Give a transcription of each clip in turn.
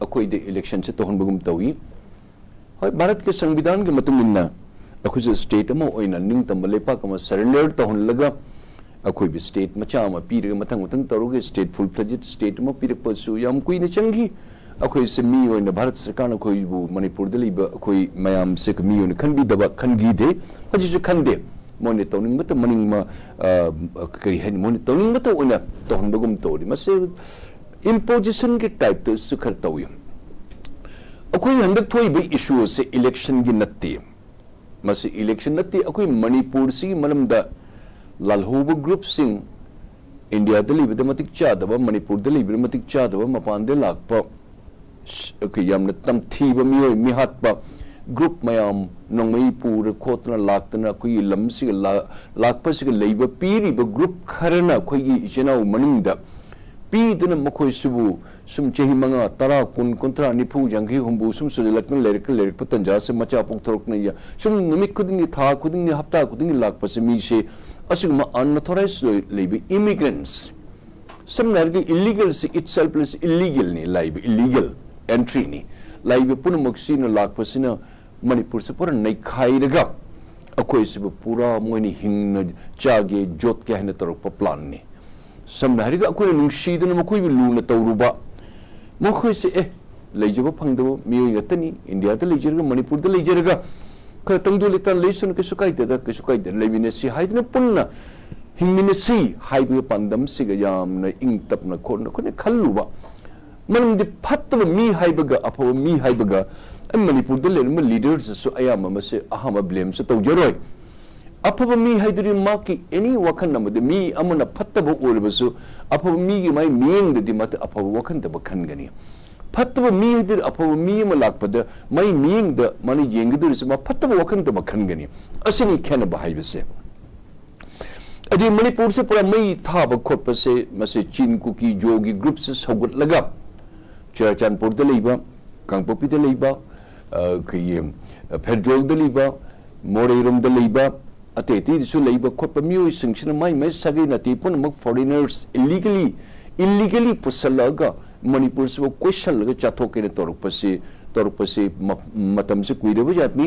अखोई दे इलेक्शन से तोहन बगुम तवी हाय भारत के संविधान के मतुमिन्ना अखोई स्टेट अमा ओइना निंग तम लेपा कम सरेंडर तोहन लगा अखोई भी स्टेट मचा अमा पीरे मतंग मतंग तरोगे स्टेट फुल फ्लेजेड स्टेट अमा पीरे पसु याम कुइने चंगी अखोई से मी ओइना भारत सरकार न अखोई बु मणिपुर दे लिबा अखोई मयाम से मी ओइना खनबी दबा खनगी दे हजिसु खनदे मोने तोनिंग मत मनिंग मा करी है मोने तोनिंग मत ओइना तोहन बगुम तोरी मसे imposition के टाइप तो सुखर तवी अखोई हंदक थोई बे इशू से इलेक्शन की नत्ती मसे इलेक्शन नत्ती अखोई मणिपुर सी मलम दा लालहोब ग्रुप सिंह इंडिया दली बद मतिक चादब मणिपुर दली बद मतिक चादब मपान दे लाकपा अखोई यामन तम थीब मियो मिहातपा ग्रुप मयाम नोंगमई पूर खोतना लाक्तना अखोई लमसी लाकपा से लेब पीरी ब ग्रुप खरना अखोई इचना मनिंगदा पीदना मखोई सुबु सुम चही मंगा तरा कुन कुंत्रा निफु जंगी हुंबु सुम सुजलकन लेरक पतंजा से मचा पुक्थरक न या सुम निमित खुदिंग था खुदिंग हफ्ता खुदिंग लाख पसे मी से असुगम अनऑथराइज लेबी इमिग्रेंट्स सम नरगे इलीगल से इटसेल्फ प्लस इलीगल ने लाइब इलीगल एंट्री ने लाइब पुन मक्सी न लाख पसे न मणिपुर से पूरा नहीं खाइरगा अखोई से पूरा मोनी हिंग चागे जोत के हने तरफ प्लान ने समनारिगा अखोई नुंगसीदन मखोई लूना तौरुबा मखोई से लेजब फंगदब मियोय गतनी इंडिया द लेजरगा मणिपुर द लेजरगा ख तंगदु लेता लेसन के सुकाइदे लेबिने सी हाइदन पुन्ना हिंगमिने सी हाइबे पंदम सिग यामना इंग तपना खोन खोने खल्लुबा मनम दि फत्तब मी हाइबगा अफव मी हाइबगा मणिपुर द लेरम लीडर्स सु अयाम मसे अहम ब्लेम से तौजरोय अफब मी हाइदरी मा की एनी वखन नमदे मी अमना फत्तब ओरबसु अफब मी की माई मियंग दि मत अफब वखन तब खनगनी फत्तब मी हाइदरी अफब मी म लाकपद माई मियंग द माने येंगदुर से मा फत्तब वखन तब खनगनी असनी खेन बहाइबसे अदि मणिपुर से पूरा मई थाब खोप से मसे चीन कुकी जोगी ग्रुप से सगुत लगा चरचानपुर द लेबा कांगपोपी द लेबा कई फेड्रोल द लेबा मोरेरुम द लेबा अतेती दिसु लेबा खोप मियो सिंगसिन माई मै सगे नती पुन मक फॉरेनर्स इलीगली पुसलगा मणिपुर से क्वेश्चन लगा चाथोके ने तोरपसे मतम से कुइरब जातनी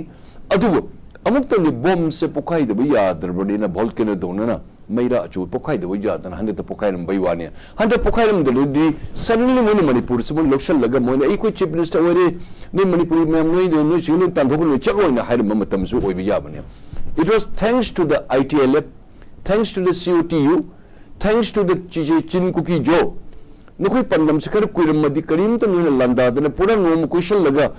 अदुबो अमुक तो नि बम से पोखाई दब यादरबडीना भोल्केनो दोनना मैरा अचु पोखाई दब यादन हंदे तो पोखाइरम बैवाने हंदे पोखाइरम दलुदी सडनली मोने मणिपुर से लोकसल लगा मोने ए कोई चीफ मिनिस्टर ओरे ने मणिपुर में नोई दो नो सिनु तांधोको चलोइना हाइरम मतम सु ओइबि याबने. It was thanks to the ITLF, thanks to the COTU, thanks to the Chin Cookie Joe. Nukui Pandam Sakar Kuram Madi Karim to Landa, then a Pura no question laga,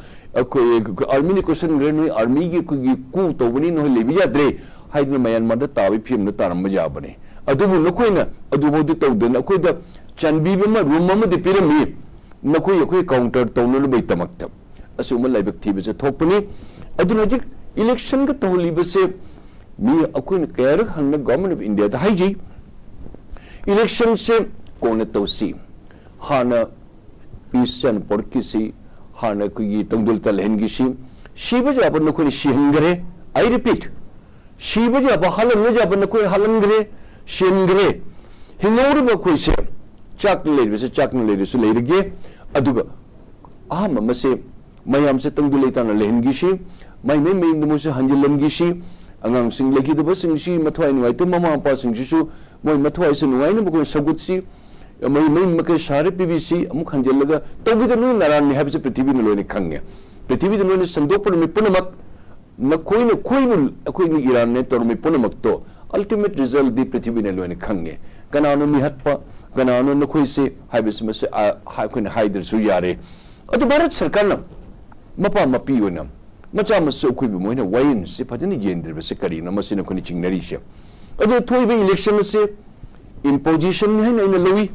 Army question granny, Army Ku to winning no Libya Dre, hide no Mayan Mother Tavi Pim the Taramajabane. Adubu Nukuina, Adubu the Tau, then Akuida, Chan Bibima, Rumama the Pyramid, Nakui counter Tono Betamakta. Assume a live activity at Topani, Adunajic election got to leave a me a queen care and the government of India the Haiji election se Koneto si Hana Peace and Porkisi Hana Kugi Tungdulta Lengishi she was up on the Kuni Shingre. I repeat, she was up a Halan up on the Kuni Halangre Shingre. He know about Quise Chuck lady was a Chuck lady so lady gay Aduba Mama say Mayam se Tungdulita Lengishi. My name in the most Hanjalangishi, among sing like the bus, and she Matwine White, Mamma passing Shishu, my Matwise and Wine, because so good see, my name Makashari PVC, Mukhanjalaga, Toby the Noon around habits of Petivi Loni Kanga. Petivi the Noon is Sandopo Mipunamak, Nakoin, a queen Iran net or Mipunamakto, ultimate result the Petivi Loni Kanga. Ganano Mihatpa, Ganano Nokoise, Habis Hakun Hyder Suyare. At the Barat Sarkana, Mapa Mapiunam. Macha so quick moina wain se patani gender be sekari na masina koni chingnarisha ado thoi be election se imposition hai na lowi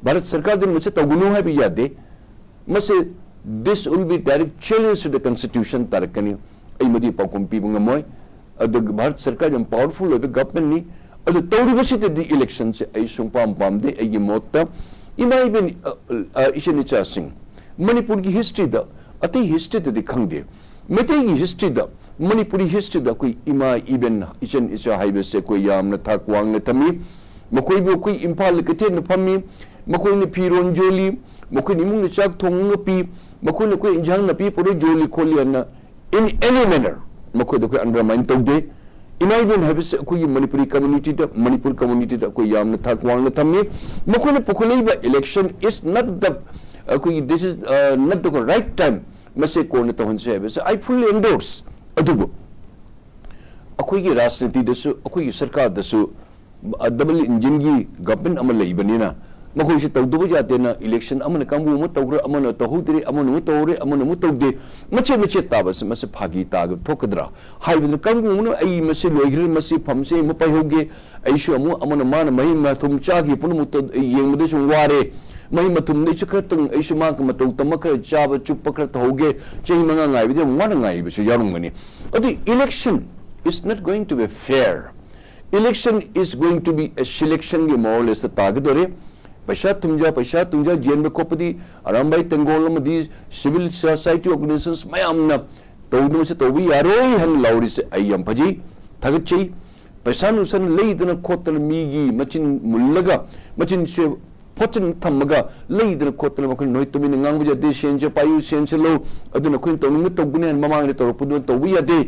bharat sarkar din muche tagunu hai bi yade mase this will be direct challenge to the constitution tarakani ai madi pakum pi bunga moy ado bharat sarkar jam powerful of the government ni ado tawri basite the election se ai sung pam de ai motta imai ben ishani cha sing manipur ki history da ati history de khangde Metai history da Manipuri history da koi ima even ichan icha highway se koi yam na thakwang na tami makoi bo koi impal kete na phami makoi ne piron joli मखोई निमुंग chalk थोंग P मखोई कोई इंजांग नपी पुरे जोली खोली अन in any manner मखोई कोई undermine तौदे इमाई Ben हाइबस कोई Manipuri community the Manipur community the कोई याम थाक वांग थम्मे मखोई पुखलेबा election is not the कोई this is not the right time मसे कोन तहन से हाइबस आई फुल्ली एंडोर्स अदुबो अखोई राजनीति दसु अखोई सरकार दसु डबल इंजन की गवर्नमेंट अमल लेबनिना मखोई से तौदब जाते ना इलेक्शन अमन कांगू अम तौग्र अमन तहुदरे अमन तौरे अमन तौदे मचे मचे ताबस मसे फागी ताग थोकद्रा हाइबन कांगू न आई मसे लोइग्रे मसे फमसे म पाइहोगे आइसु अमु अमन मान महि मथुम चागी पुनमुत येंगदे सु वारे महि मथुम ने चक्रतंग आइसु मा क मतौ तमक चाब चुप कर तहोगे चहि मंगा गाइबे वन गाइबे सु यारुंगनी अदि election is not going to be fair. Election is going to be a selection के more or less ताकतोरे पैसा तुमजा जेल में कोपदी आरामबाई तंगोल में दी सिविल सोसाइटी ऑर्गेनाइजेशंस में आमना तो उनमें से तो भी यारों ही हम लाउरी से आयम भजी थकत चाहिए पैसा नुसन ले इतना खोतल मीगी मचिन मुल्लगा मचिन से पोचन थमगा ले इतना खोतल मखन नोई तुम्हें नंगांग बजा दे शेंचे पायु शेंचे लो अदुन कोई तो उनमें तो गुने ममांग ने तो पुदुन तो भी यादे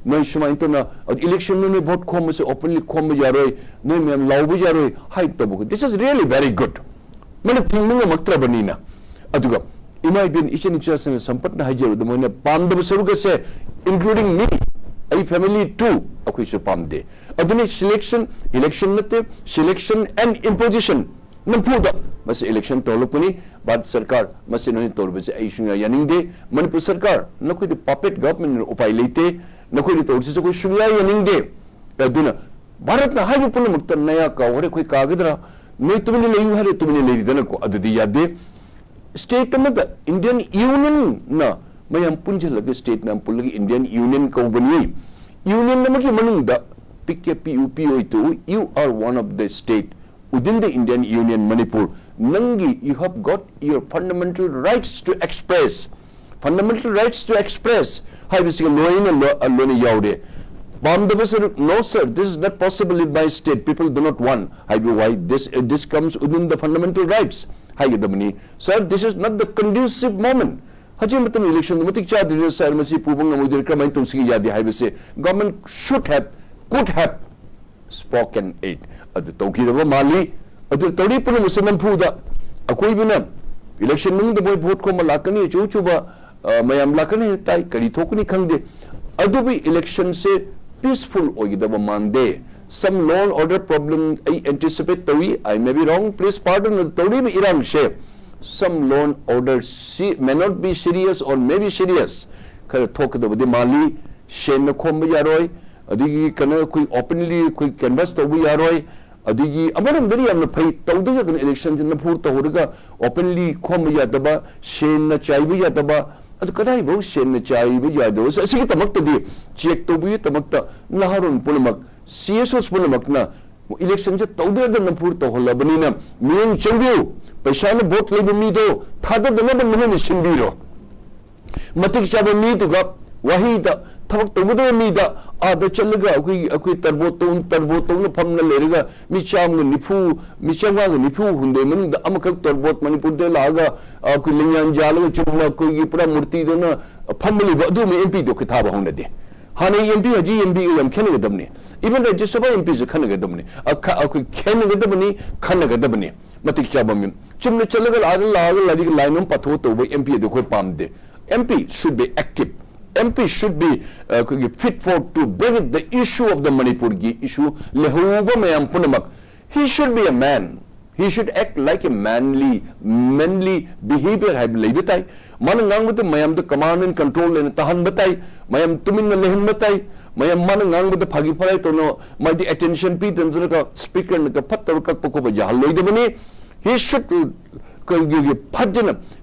नोई शुमाइन तो ना इलेक्शन में वोट खोम से ओपनली खोम जारोय नोई में लाउ भी जारोय हाइट तो book this is really very good मैंने थिंग में मक्तरा बनीना अदुगा इमाई बिन इचन इचन संपत्ति हाइजर द मोने पामदब सरुग से इंक्लूडिंग मी आई फैमिली टू अखोई से पामदे अदुनी सिलेक्शन इलेक्शन नते सिलेक्शन एंड इंपोजिशन नंफुदा बस इलेक्शन तोलपुनी बाद सरकार मसे नोई तोरबे से आइशुंगा यानिंगदे मणिपुर सरकार नकोई द पपेट गवर्नमेंट उपाय लेते नकोई द तोरसे कोई सुविधा यानिंगदे अदुना भारत ना हाइबे पुन मुक्त नया का होरे कोई कागदरा नोई तुमने लेयु हरे तुमने लेरिदन को अदुदी यादे स्टेट में द इंडियन यूनियन ना मयम पुंजलगे स्टेट नाम पुलगे इंडियन यूनियन को बनी यूनियन नमकी मनुंग द पिके पीयूपी ओइतु you are one of the state within the Indian Union Manipur nangi you have got your fundamental rights to express how is it loin alone yaude Bamdabasar no sir this is not possible in my state people do not want how do why this comes within the fundamental rights how you the sir this is not the conducive moment haji matam election matik cha dir sir masi pubang namudir kramai tusi yadi how say government should have could have spoken it अदु तौखिदबा माली अदु तौरी पुन मुसलमान फुदा अकोई बिना election नुंग the boy vote को मलाकनी चुचुबा मयाम लाकनी ताई करी थोकनी खंगदे अदु भी इलेक्शन से peaceful ओगिदबा मानदे some law and order problem I anticipate tawi I may be wrong please pardon तौरी भी इरान से some law and order may not be serious or may be serious खर थोकदबा दे माली Shane खोम यारोय अदिगी कना कोई ओपनली कोई canvas तौबी यारोय अदिगी अमरम दरी हमने फई तौदे जन election जन फूर तौरगा ओपनली खोम यादबा शेन चाइबी यादबा अद कदाई बहु शेन चाइबी यादो असिगी तमक्तदी चेक तौबी तमक्ता नहारुन पुलमक सीएसओस पुलमकना इलेक्शन से तौदे जन फूर तौहलबनीना मियन चंबियो पैसा ने वोट लेबे मीदो थादा दनब मने सिंबीरो मतिक चाबे मीदुगा वहीदा थबक तौबदे मीदा आदा चलगा अखोई तरबोत फमना लेरगा मिचाम निफु मिचांगा निफु हुंदे मन अमखक तरबोत मणिपुर दे लागा अखोई लिंगान जालगा चुमना कोई पूरा मूर्ति दोना फमली बदु में एमपी दो खिताब होनदे हाने एमपी हजी एमपी यम खेनगदबने इवन राज्यसभा एमपी से खनगदबने अखोई खेनगदबने खनगदबने मतिक चाबम चुमने चलगा आदा लागा लादी लाइनम पथो तौबे एमपी दो कोई पामदे MP should be active MP should be fit for to bring the issue of the Manipur issue lehuba mayam punamak he should be a man he should act like a manly behavior have lebetai man ngang with mayam the command and control and tahan batai mayam tumin lehin batai mayam man ngang with the phagi pharai to no my the attention pi the ka speaker ka phatar ka poko ba jahal loide bani he should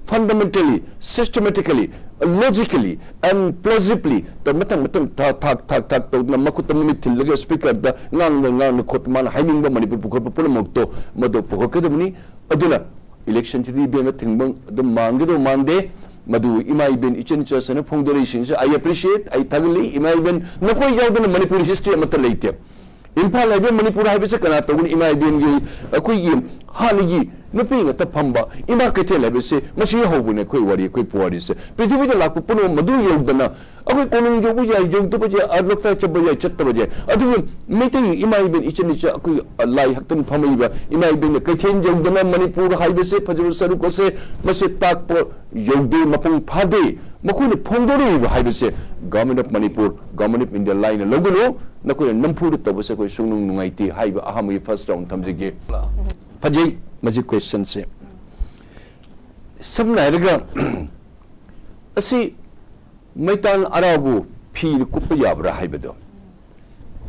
fundamentally systematically logically and plausibly the matang tak to na makutam mi thillaga speaker da ngang khotman haining ba manipur pukor pulamok to mado pukokadamni aduna election chi be ma thingbang the mangdo mande madu imai ben ichen chasana phongdori sing I appreciate I tagli imai ben nakoi yawdana manipur history amata leite imphal haibe manipur haibe se kana to imai ben gi akoi gi haligi नुपी ngata phamba ima kethel habe se masi hobune khoi wari khoi puari se prithvi da lakpu puno madu yogdana akoi konung jobu jai jogdu baje arlokta chabba jai chatta baje adu meeting ima ibn ichni cha akoi lai haktan phamai ba ima ibn kethen jogdana manipur haibe se phajur saru ko se masi tak po yogde mapung phade makoi phongdori haibe se government of manipur government of india line logulo nakoi nampu da tabase koi sungnung nungaiti haiba ahamui first round thamjege phajei maji question se samna erga asi maitan arabu phir kup yabra haibado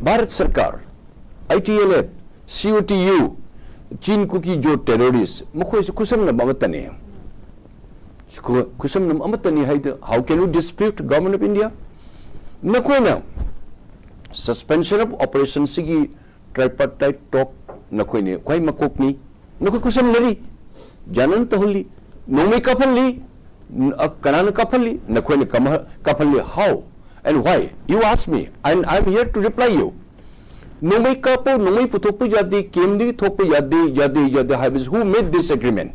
bharat sarkar ITLF COTU chin kuki jo terrorist mkhoi se kusam na bamatane kusam na amatani haida how can you dispute government of india nakoi na suspension of operation sigi tripartite talk nakoi ne khoi makok ni nakoi kusam lari janan tahuli nomai kapali kanan kapali nakoi ne kapali how and why you ask me and I'm here to reply you nomai kapo nomai putopu jadi kemdi thopu yadi habis who made this agreement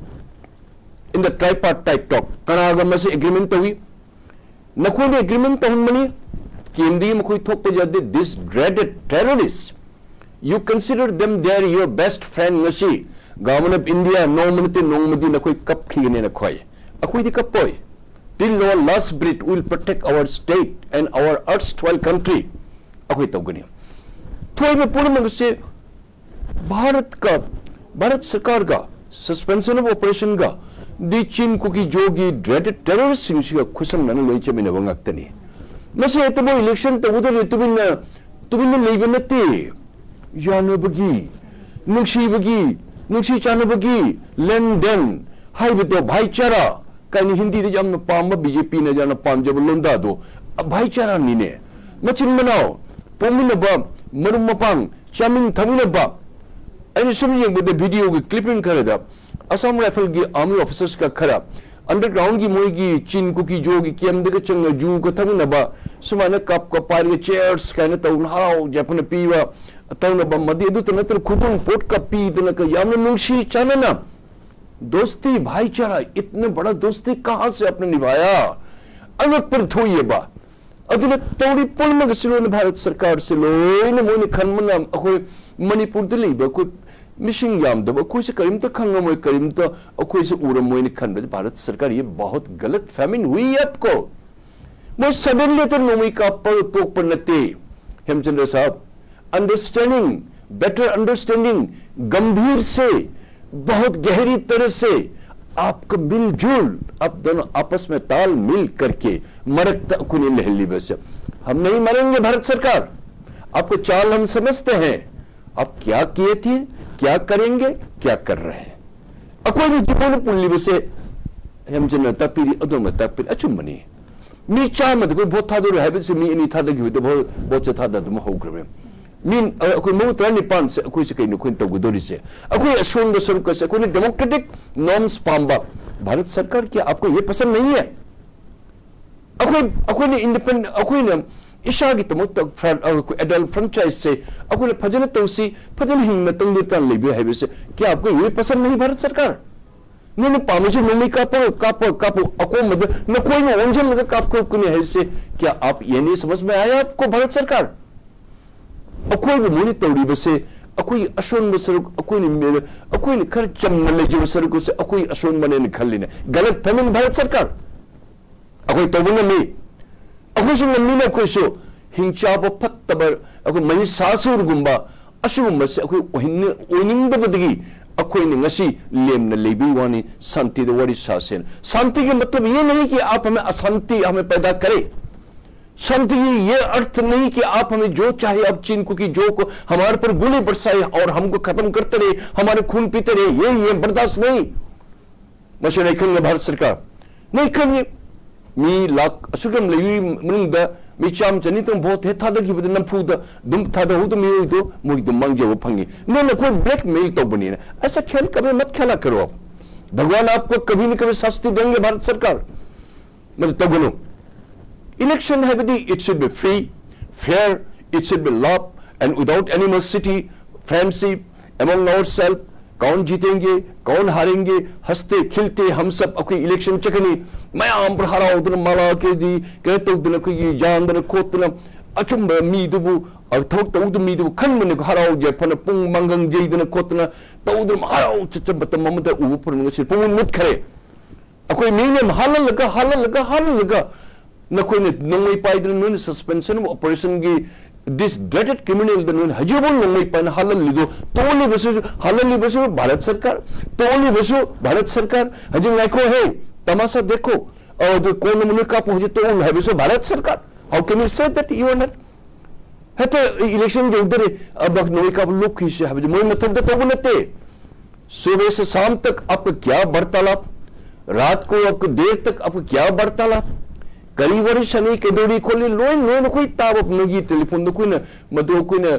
in the tripartite talk kanaga mase agreement tawi nakoi ne agreement tahun mani kemdi makoi thopu yadi this dreaded terrorists you consider them they are your best friend ngasi government of india nomati nongmadi nakoi kap khigene na khoi akoi di kapoi till our last breath will protect our state and our erstwhile country akoi tawgani thoi me purmang se bharat sarkar ga suspension of operation ga di chin kuki jogi dreaded terrorist sing siga khusam nan loi chemina bangak tani mase etabo election to udar tubin leibnati yanabagi nungsi chanabagi lenden haibito bhaichara kani hindi de jamna pamba bjp ne jana pamjab londa do bhaichara ni ne machin manao pomina ba marum mapang chamin thamina ba ani sum yeng de video gi clipping kare da assam rifle gi army officers ka khara underground gi moi gi chin kuki jogi kem de chang ju ko thamina ba sumana kap ko par gi chairs kana taun harau japuna piwa taun ba madi du tanatr khutun pot ka pi dna ka yamna nungshi chanana दोस्ती भाईचारा इतने बड़ा दोस्ती कहां से आपने निभाया अलग पर थोइए बा अदुन तौरी पुलमग सिलोन भारत सरकार से लोन मोइन खनमना अखोय मणिपुर दे लेबा को मिशिंग याम दब अखोय से करीम तो खंगमोय करीम तो अखोय से उरम मोइन खन भारत सरकार ये बहुत गलत फैमिन हुई आपको वो सडनली तो नोमी का पर पोक पर नते हेमचंद्र साहब अंडरस्टैंडिंग बेटर अंडरस्टैंडिंग गंभीर से बहुत गहरी तरह से आपको मिलजुल आप दोनों आपस में ताल मिल करके मरकता कुनी लहली बस हम नहीं मरेंगे भारत सरकार आपको चाल हम समझते हैं आप क्या किए थे क्या करेंगे क्या कर रहे हैं अकोई जीवन पुल्ली बसे हम जनता पीरी अदोम तपीरी अचुमनी मी चामद कोई बहुत था दो है बस मी इनी था दगी तो बहुत से था दम हो गए मीन अखोई मौत निपान से अखोई से कहीं नुखोई तगुदोरी से अखोई अशोन बसर का से अखोई डेमोक्रेटिक नॉर्म्स पांबा भारत सरकार क्या आपको ये पसंद नहीं है अखोई ने इंडिपेंडेंट अखोई ने ईशा की तमुत एडल्ट फ्रेंचाइज से अखोई फजन तौसी फजन हिंग में तंगिरतान लेबे है वैसे क्या आपको ये पसंद नहीं भारत सरकार ने पामो से नोमी कापो अको मद न कोई ने वंजन लगा कापको कुने है से क्या आप ये नहीं समझ में आया आपको भारत सरकार अकोई भी मोनी तौरी बसे अकोई अशोन बसरुक अकोई ने खर चमन ले जो बसरुक से अकोई अशोन बने ने खल्ली ने गलत फहमी भारत सरकार अकोई तौबन में अकोई से नमी ने अकोई सो हिंचा ब फत्तबर अकोई मई सासुर गुंबा अशुगुंबा से अकोई ओनिंग बदगी अकोई ने ngasi लेम न लेबी वानी शांति द वरी शासन शांति के मतलब ये नहीं कि आप हमें अशांति हमें पैदा करें शांति ये अर्थ नहीं कि आप हमें जो चाहे अब चीन को की जो को हमारे पर गोली बरसाए और हमको खत्म करते रहे हमारे खून पीते रहे ये बर्दाश्त नहीं मशे नहीं करेंगे भारत सरकार नहीं करेंगे मी लाख असुगम लेवी मनुंग द मी चाम चनी तो बहुत है था दगी बद नफू द दुम था द हो तो मी तो मुई तो मांग जो फंगी न कोई ब्लैकमेल तो बनी ना ऐसा खेल कभी मत खेला करो आप भगवान आपको कभी न कभी शास्ति देंगे भारत सरकार मतलब तब बोलो Election it should be free, fair, it should be love and without animosity, friendship among ourselves, कौन जीतेंगे कौन हारेंगे हंसते खिलते हम सब अखोई इलेक्शन चकनी मयाम पर हराउदन माला के दी के तौदन अखोई जानदन खोतन अचुंब मीदुबु थोक तौद मीदुबु खनमने हराउ जे फन पुंग मंगंग जेदन खोतन तौदन हराउ चचबत ममद उ पुरन से पुंग मुतखरे अखोई मीने हाललगा नखोने नोंगई पाइदन नोन सस्पेंशन ऑपरेशन की this dreaded criminal the nun hajibul nongai pan halal lido toli basu bharat sarkar haji naiko hey tamasa dekho aur the kon mun ka pahuje to hai basu bharat sarkar how can you say that you are not hata election jo udare ab noi ka lok ki se habi moi mathak da to bunate सुबह से शाम तक आपका क्या वार्तालाप रात को आपको देर तक आपका क्या वार्तालाप कई वर्ष नहीं कदोड़ी खोले लोन कोई ताब अपने टेलीफोन तो कोई ना मधु कोई ना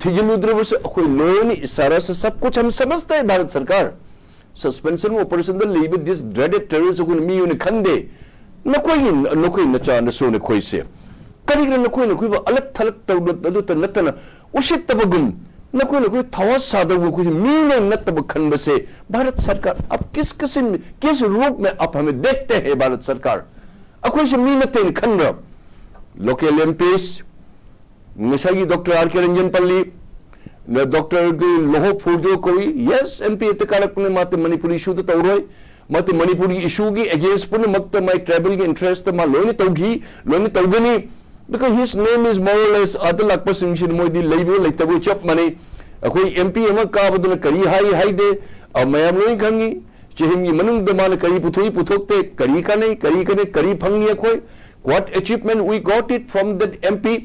थिजलुद्र से कोई लोन इशारा से सब कुछ हम समझते हैं भारत सरकार suspension operation the leave this dreaded terrorist को मी उन्हें खंडे न कोई नचा न सो न कोई से करी न कोई अलग थलग तब तो नतना उशित तबगुम न कोई थवास साधक कोई मी ने नतब खंड से भारत सरकार अब किस रूप में आप हमें देखते हैं भारत सरकार अखोई से मी नते खंड लोकल एमपीस निशागी डॉक्टर आर के रंजन पल्ली डॉक्टर लोहो फूर्जो कोई यस एमपी इतकारक ने माते मणिपुरी इशू तो तौरोय माते मणिपुरी इशू की अगेंस्ट पुन मक्त माय ट्राइबल की इंटरेस्ट मा Loni तौगनी because his name is more or less adalak pasingsin moidi leibo leitabu chap mani akoi mp ama ka baduna kari hai de mayam loi khangi chehimgi manung de man kari puthokte kari ka nei kari phangi akoi what achievement we got it from that mp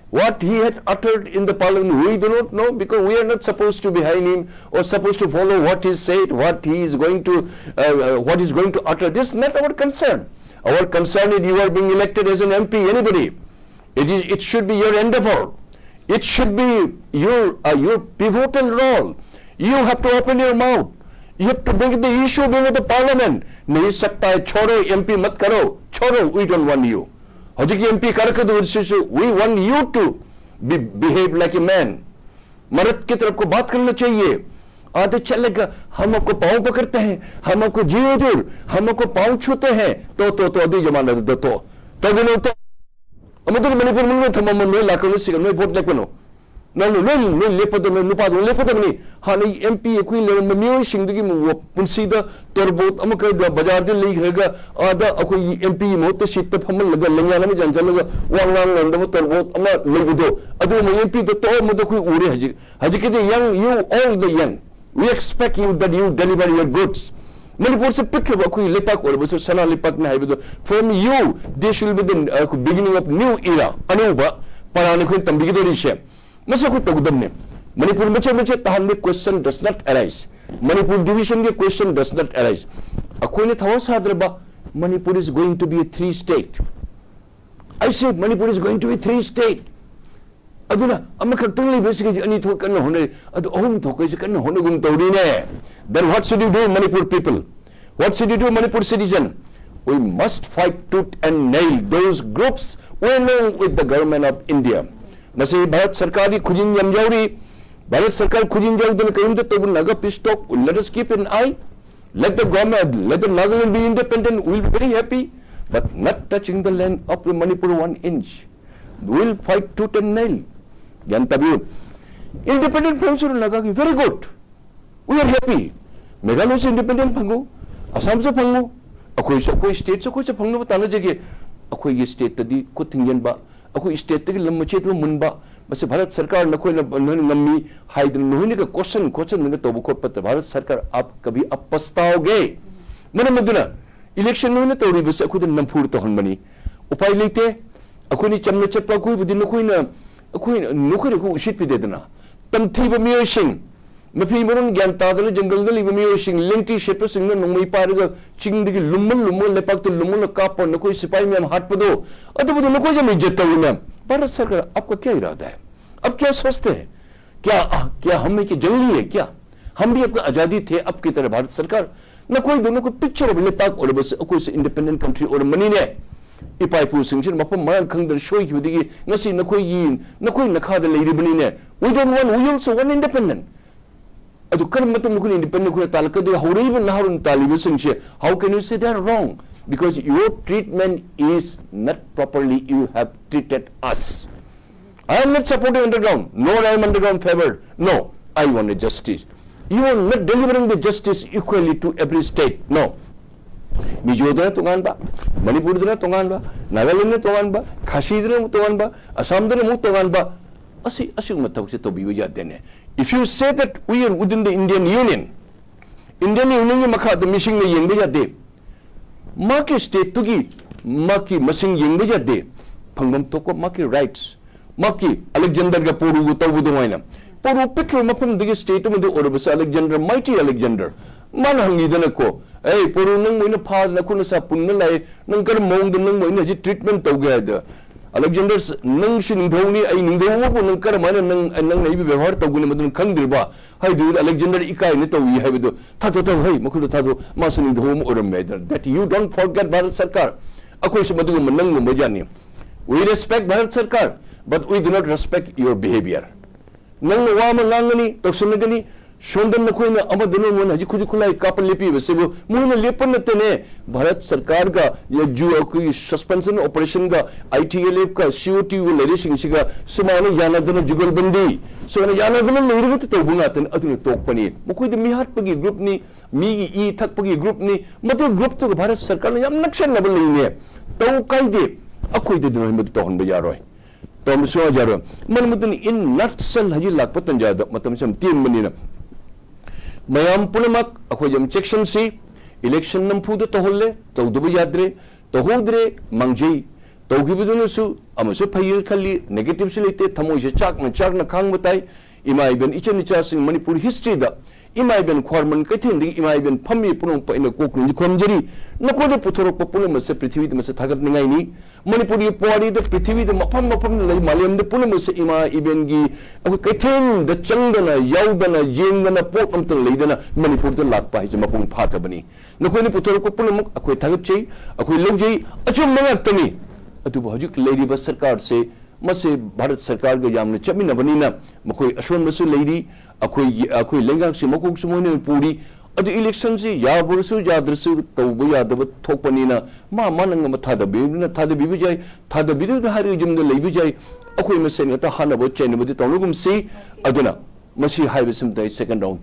what he had uttered in the parliament we do not know because we are not supposed to be behind him or supposed to follow what he said what he is going to utter. This is not our concern. Our concern is you are being elected as an mp. Anybody, it should be your endeavor, it should be your pivotal role. You have to open your mouth, you have to bring the issue before the parliament. नहीं सकता है छोड़ो mp मत करो छोड़ो, we don't want you. हजी की mp कर दो, we want you to behave like a man. मर्द की तरफ को बात करना चाहिए. आधे चलेगा हम आपको पाँव पकड़ते हैं, हम आपको जीव दूर, हम आपको पाँव छूते हैं तो अधी जमाना दो तो बिना तो अमदुर मणिपुर में थमम में लाखों से में वोट लेपनो न लेपद में नुपा दो लेपद में हाँ नहीं एमपी कोई ले मियो सिंह वो पुंसीदा तोरबोत अमक बाजार दे लेगा आदा कोई एमपी मोत सीट फमल लगा लंगाना में जानचा लगा वांगांग लंडब तोरबोत अमा लेगुदो अदो में एमपी तो मद कोई उरे हजी के young you all the young we expect you that you deliver your goods. Manipur se pikre ba koi lepak or ba so sana lepak na haibu from you this will be the beginning of new era anuba parane koi tambigi do rishe masa ko tagudam ne Manipur meche tahan me question does not arise. Manipur division ke question does not arise. Akoi ne thawa sadra ba Manipur is going to be a 3 state. I said Manipur is going to be 3 state. aduna amma khaktung le basic ani thok kan hone adu ahum thok kai kan hone gun tawri ne. Then what should you do, Manipur people? What should you do, Manipur citizen? We must fight tooth and nail those groups along with the government of India. Masi Bharat Sarkar ki khujin yamjauri Bharat Sarkar khujin jawdun kaim to naga pissed off. Let us keep an eye, let the government, let the Nagaland be independent, we will be very happy, but not touching the land of the Manipur 1 inch. We will fight tooth and nail. Independent from Sri Lanka, very good. We are happy. Meghalaya से independent फंगो, Assam से फंगो, अकोई state से कोई से फंगो बताना जगह, अकोई ये state तदी को थिंगन बा, अकोई state तक लम्बचेत में मुन्बा, बस भारत सरकार न कोई न नम्मी हाइड नोहिने का क्वेश्चन न तो बुकोट पत्र भारत सरकार आप कभी अब पछताओगे. मन मदना इलेक्शन में न तोड़ी बस अकोई नमफूर तो हन बनी, उपाय लेते, अकोई नि चमने चप्पा कोई बुद्धि न कोई न को उचित भी दे देना. तमथी बमियो सिंह मफी मरुन ज्ञान तादल जंगल दल बमियो सिंह लिंटी शेप सिंह न नोंगई पारगा चिंग दिगी लुम्मल लेपाक तो लुम्मल काप न कोई सिपाही में हम हाथ पदो अदब न कोई जम इज्जत तो ना. भारत सरकार आपका क्या इरादा है, अब क्या सोचते हैं, क्या हम में जंगली है क्या, हम भी आपका आजादी थे अब की तरह भारत सरकार न कोई दोनों को पिक्चर लेपाक और बस कोई इंडिपेंडेंट कंट्री और मनी ने इपाइपू सिंह मफम मरंग खंगदर शोई हुदगी ngasi nakoi nakha da leiribani ne. We don't want, we also want independent. adu kar matam kun independent kun talakadu hawrei naharun talibu singse. How can you say they are wrong? Because your treatment is not properly. You have treated us. I am not supporting underground, nor I am underground favored. No, I want a justice. You are not delivering the justice equally to every state. No. Mijodana Tonganba, Manipurdana Tonganba, Nagaland Tonganba, Kashidra Tonganba, Assamdana Mutonganba. If you say that we are within the Indian Union Makha the missing the Yengba Day, Maki state to give Maki missing Yengba Day, Pangam Toko Maki rights, Maki Alexander Gapuru Wutawana, Poru Picker Mapam the state of the Orabas Alexander, mighty Alexander, Manhangi Danako, eh, Poru Nung in a part Nakunasa Punala, Nankar Mong the Nung in a treatment together. Alexander's nung shin dhoni ay ningdawo po nung karaman nang naibibewar taw guna madun kangdirba hay do Alexander ikay nito we have do tato hey makulo tato masaning dhom or matter that you don't forget Bharat Sarkar ako sa madung manang mumajani. We respect Bharat Sarkar but we do not respect your behavior. Nang wama langani tawsunagani Shondan Nakoina Amadano Haji Kujukulai Kapal Lipi Vesibu Muna Lipanatene Bharat Sarkar ga Yaju suspension operation ga ITLF ka COT Ladishing Shiga Sumana Yanadana Jugal Bandi so Yanadana Nurut Tobunatan Atun Tokpani Mukui the Mihat Pagi group ni Migi E Takpagi group ni Matu group to Bharat Sarkar Yam Nakshan level in here Tau Kaide Akui did not have to Ton Bayaroi Tom Sua Jaro Manmutan in Natsal Haji Lakpatanja Matamsam Team Manina Mayam Punamak, Akoyam section C, election Nampuda Tohole, Todubu Yadre, Tohodre, Mangji, Togibunusu, Amasu Payil Kali, negative Silite, Tamoja Chak, Nacharna Kangmatai, Imai ben Ichanichas in Manipur history the Imai ben Korman Katindi, Imai ben Pami Punumpa in a cook in the Konjari, Nakoda Putoro Populum, Separativi, the Masatagat Ningani, Manipuri Pori, the Pritivi, the Mapam, Malayam, the Pulumus, Ima, Ibengi, Katin, the Chandana, Yaudana, Jindana, Potam to Ladana, Manipur the Lakpa, is a Mapum Patabani. Nakoni Putoro Populum, a Quetagachi, a Quiloji, a Chumanatani, a Tubajuk Lady Basarkar say, must say Bharat Sarkar Gayam, Chamina Vanina, Makoi Ashwan Masu Lady, a Lengang Simoko Sumoni Puri. At the elections, Yabursu, Yadrasu, Tobuya, the Topanina, Ma Mananga Tadabi, Tadabijay, Tadabidu, the Harijim, the Labijay, Akui Masenata Hanabo, Chen with the Tonugum C, Aduna, Mashi Highway some day, second round.